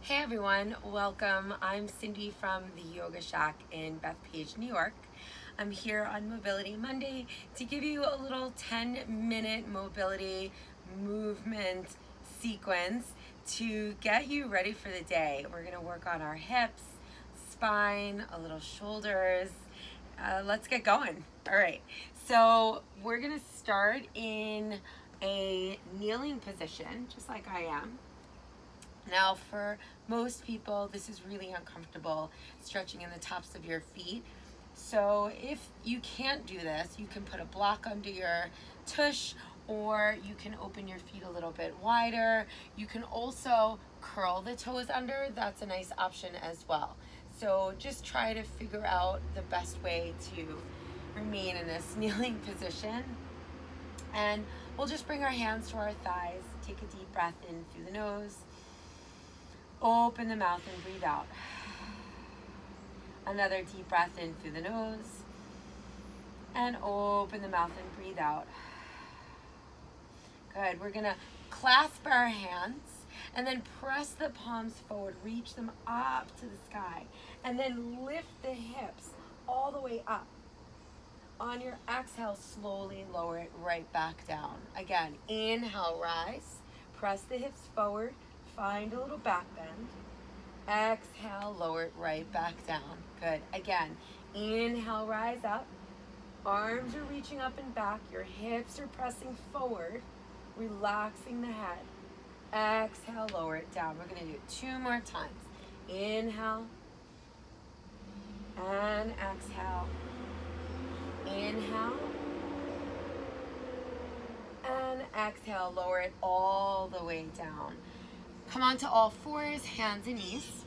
Hey everyone, welcome. I'm Cindy from the Yoga Shack in Bethpage, New York. I'm here on Mobility Monday to give you a little 10-minute mobility movement sequence to get you ready for the day. We're gonna work on our hips, spine, a little shoulders. Let's get going. All right, so we're gonna start in a kneeling position, just like I am. Now, for most people, this is really uncomfortable, stretching in the tops of your feet. So if you can't do this, you can put a block under your tush, or you can open your feet a little bit wider. You can also curl the toes under. That's a nice option as well. So just try to figure out the best way to remain in this kneeling position. And we'll just bring our hands to our thighs, take a deep breath in through the nose. Open the mouth and breathe out. Another deep breath in through the nose. And open the mouth and breathe out. Good. We're going to clasp our hands and then press the palms forward. Reach them up to the sky. And then lift the hips all the way up. On your exhale, slowly lower it right back down. Again, inhale, rise. Press the hips forward. Find a little back bend. Exhale, lower it right back down. Good. Again, inhale, rise up. Arms are reaching up and back. Your hips are pressing forward, relaxing the head. Exhale, lower it down. We're going to do it 2 more times. Inhale and exhale. Inhale and exhale. Lower it all the way down. Come onto all fours, hands and knees.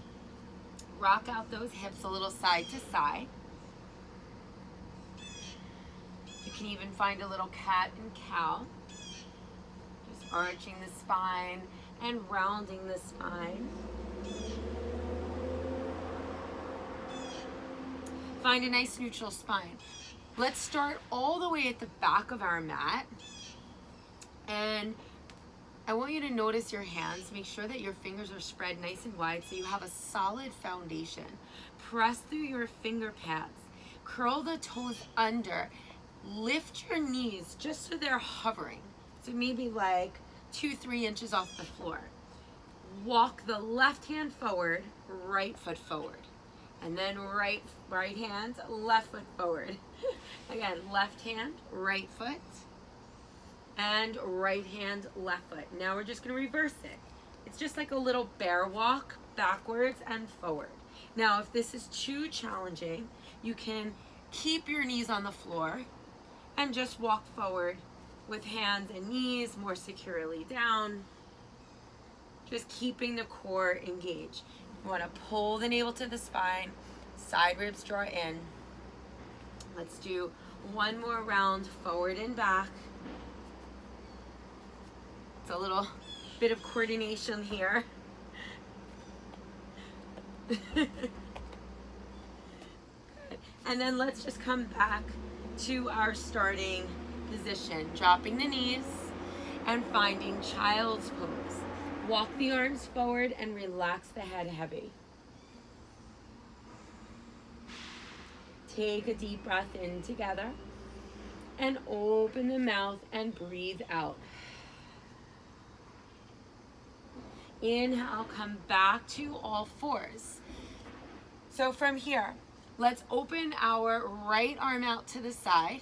Rock out those hips a little side to side. You can even find a little cat and cow. Just arching the spine and rounding the spine. Find a nice neutral spine. Let's start all the way at the back of our mat. And I want you to notice your hands. Make sure that your fingers are spread nice and wide so you have a solid foundation. Press through your finger pads. Curl the toes under. Lift your knees just so they're hovering. So maybe like 2-3 inches off the floor. Walk the left hand forward, right foot forward. And then right hand, left foot forward. Again, left hand, right foot. And right hand, left foot. Now we're just going to reverse it. It's just like a little bear walk, backwards and forward. Now, if this is too challenging, you can keep your knees on the floor and just walk forward with hands and knees more securely down. Just keeping the core engaged. You want to pull the navel to the spine, side ribs draw in. Let's do one more round, forward and back. It's a little bit of coordination here. And then let's just come back to our starting position, dropping the knees and finding child's pose. Walk the arms forward and relax the head heavy. Take a deep breath in together and open the mouth and breathe out. Inhale, come back to all fours. So from here, let's open our right arm out to the side.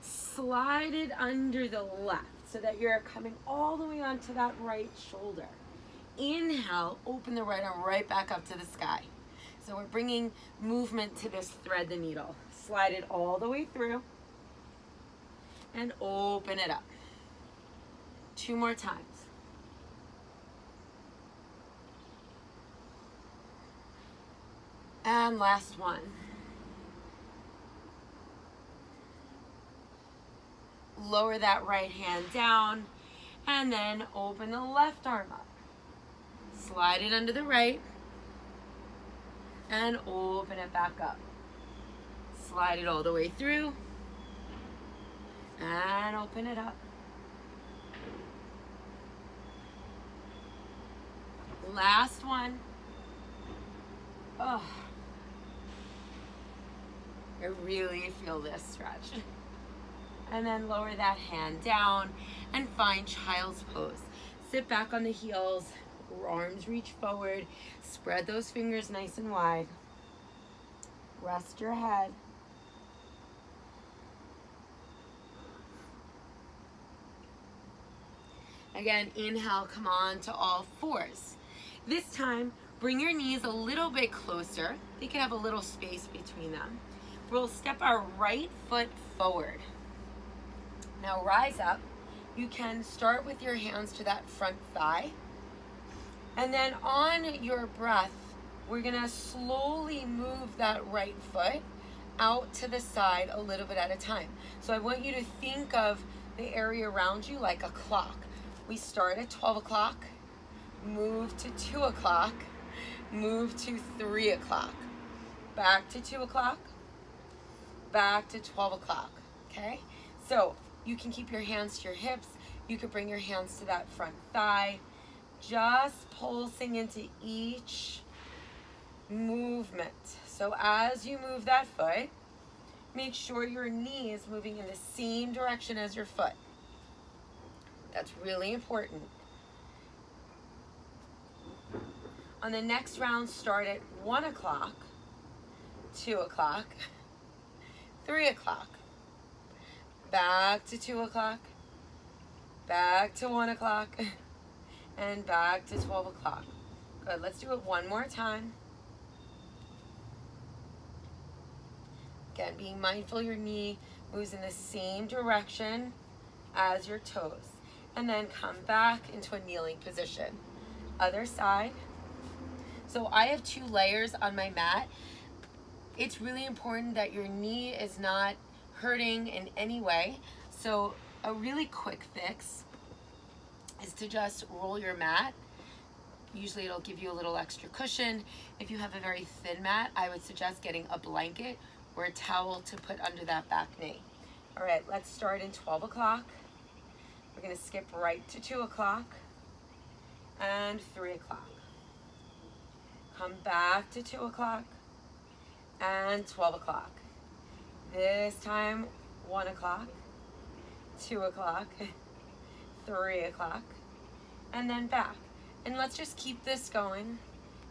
Slide it under the left so that you're coming all the way onto that right shoulder. Inhale, open the right arm right back up to the sky. So we're bringing movement to this thread the needle. Slide it all the way through and open it up. 2 more times. And last one. Lower that right hand down and then open the left arm up. Slide it under the right and open it back up. Slide it all the way through and open it up. Last one. Oh, I really feel this stretch. And then lower that hand down and find child's pose. Sit back on the heels, arms reach forward, spread those fingers nice and wide. Rest your head. Again, inhale, come on to all fours. This time, bring your knees a little bit closer. They can have a little space between them. We'll step our right foot forward. Now rise up. You can start with your hands to that front thigh. And then on your breath, we're gonna slowly move that right foot out to the side a little bit at a time. So I want you to think of the area around you like a clock. We start at 12 o'clock, move to 2 o'clock, move to 3 o'clock, back to 2 o'clock, back to 12 o'clock, okay? So you can keep your hands to your hips. You could bring your hands to that front thigh, just pulsing into each movement. So as you move that foot, make sure your knee is moving in the same direction as your foot. That's really important. On the next round, start at 1 o'clock, 2 o'clock, 3 o'clock, back to 2 o'clock, back to 1 o'clock, and back to 12 o'clock. Good, let's do it one more time. Again, being mindful your knee moves in the same direction as your toes. And then come back into a kneeling position. Other side. So I have 2 layers on my mat. It's really important that your knee is not hurting in any way. So a really quick fix is to just roll your mat. Usually it'll give you a little extra cushion. If you have a very thin mat, I would suggest getting a blanket or a towel to put under that back knee. All right, let's start in 12 o'clock. We're gonna skip right to 2 o'clock and 3 o'clock. Come back to 2 o'clock and 12 o'clock. This time, 1 o'clock, 2 o'clock, 3 o'clock, and then back. And let's just keep this going,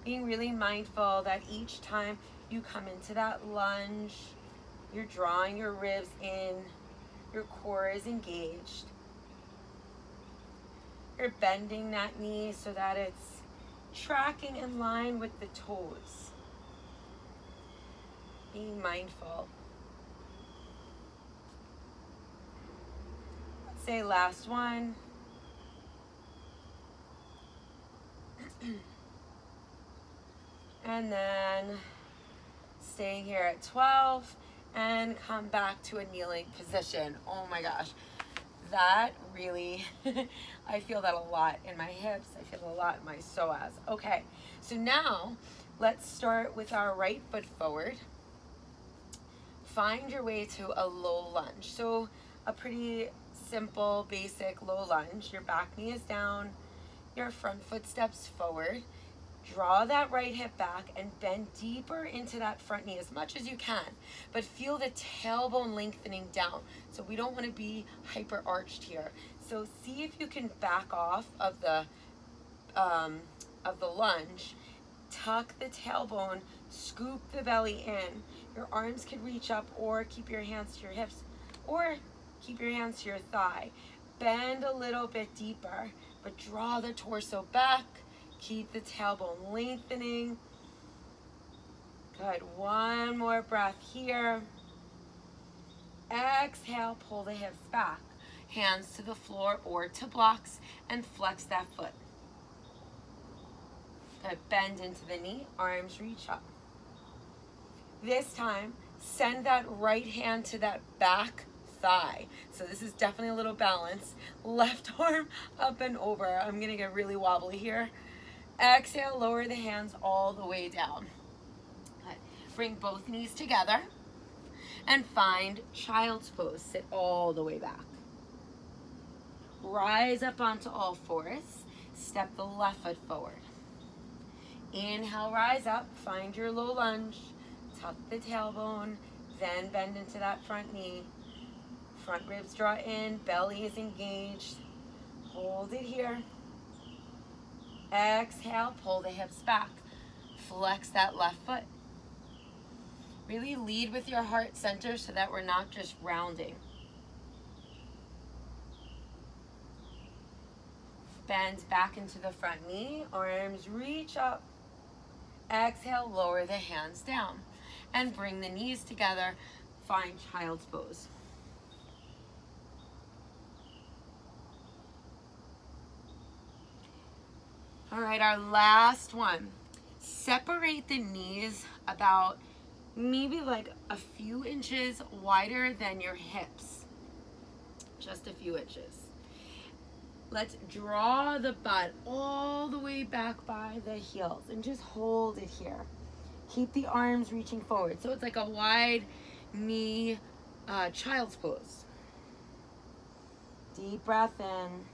being really mindful that each time you come into that lunge, you're drawing your ribs in, your core is engaged. You're bending that knee so that it's tracking in line with the toes. Being mindful. Let's say last one. And then staying here at 12 and come back to a kneeling position. Oh my gosh. That really, I feel that a lot in my hips. I feel a lot in my psoas. Okay, so now let's start with our right foot forward. Find your way to a low lunge. So a pretty simple, basic low lunge. Your back knee is down, your front foot steps forward. Draw that right hip back and bend deeper into that front knee as much as you can, but feel the tailbone lengthening down. So we don't want to be hyper arched here. So see if you can back off of the lunge. Tuck the tailbone, scoop the belly in. Your arms can reach up, or keep your hands to your hips, or keep your hands to your thigh. Bend a little bit deeper, but draw the torso back. Keep the tailbone lengthening. Good. One more breath here. Exhale, pull the hips back. Hands to the floor or to blocks and flex that foot. Good. Bend into the knee, arms reach up. This time, send that right hand to that back thigh. So this is definitely a little balance. Left arm up and over. I'm gonna get really wobbly here. Exhale, lower the hands all the way down. Good. Bring both knees together and find child's pose. Sit all the way back. Rise up onto all fours. Step the left foot forward. Inhale, rise up, find your low lunge, tuck the tailbone, then bend into that front knee. Front ribs draw in, belly is engaged. Hold it here. Exhale, pull the hips back. Flex that left foot. Really lead with your heart center so that we're not just rounding. Bend back into the front knee, arms reach up. Exhale, lower the hands down and bring the knees together. Find child's pose. All right, our last one. Separate the knees about maybe like a few inches wider than your hips. Just a few inches. Let's draw the butt all the way back by the heels and just hold it here. Keep the arms reaching forward. So it's like a wide knee child's pose. Deep breath in.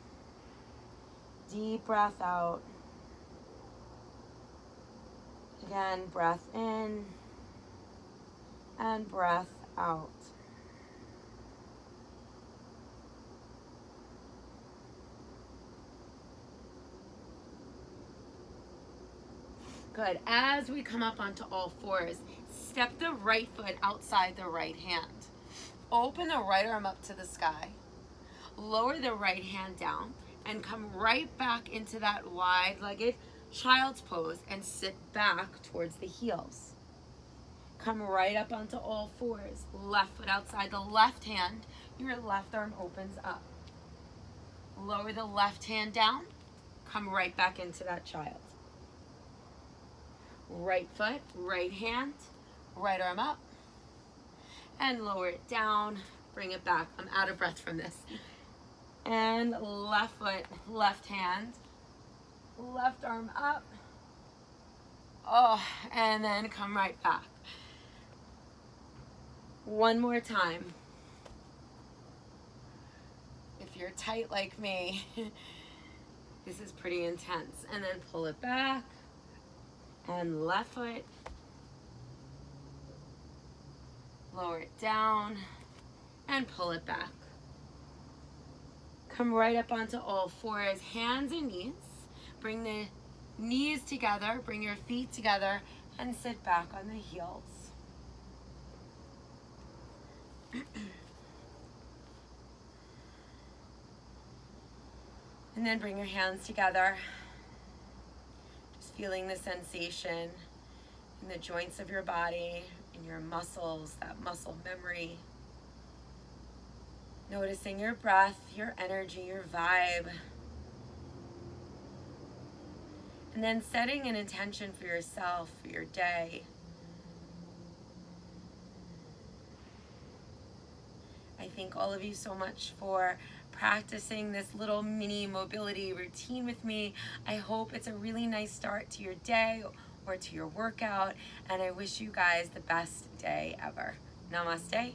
Deep breath out. Again, breath in and breath out. Good. As we come up onto all fours, step the right foot outside the right hand. Open the right arm up to the sky. Lower the right hand down and come right back into that wide-legged child's pose and sit back towards the heels. Come right up onto all fours. Left foot outside the left hand. Your left arm opens up. Lower the left hand down. Come right back into that child. Right foot, right hand, right arm up. And lower it down. Bring it back. I'm out of breath from this. And left foot, left hand, left arm up. Oh, and then come right back. One more time. If you're tight like me, this is pretty intense. And then pull it back. And left foot. Lower it down. And pull it back. Come right up onto all fours, hands and knees. Bring the knees together, bring your feet together, and sit back on the heels. And then bring your hands together. Just feeling the sensation in the joints of your body, in your muscles, that muscle memory. Noticing your breath, your energy, your vibe. And then setting an intention for yourself, for your day. I thank all of you so much for practicing this little mini mobility routine with me. I hope it's a really nice start to your day or to your workout. And I wish you guys the best day ever. Namaste.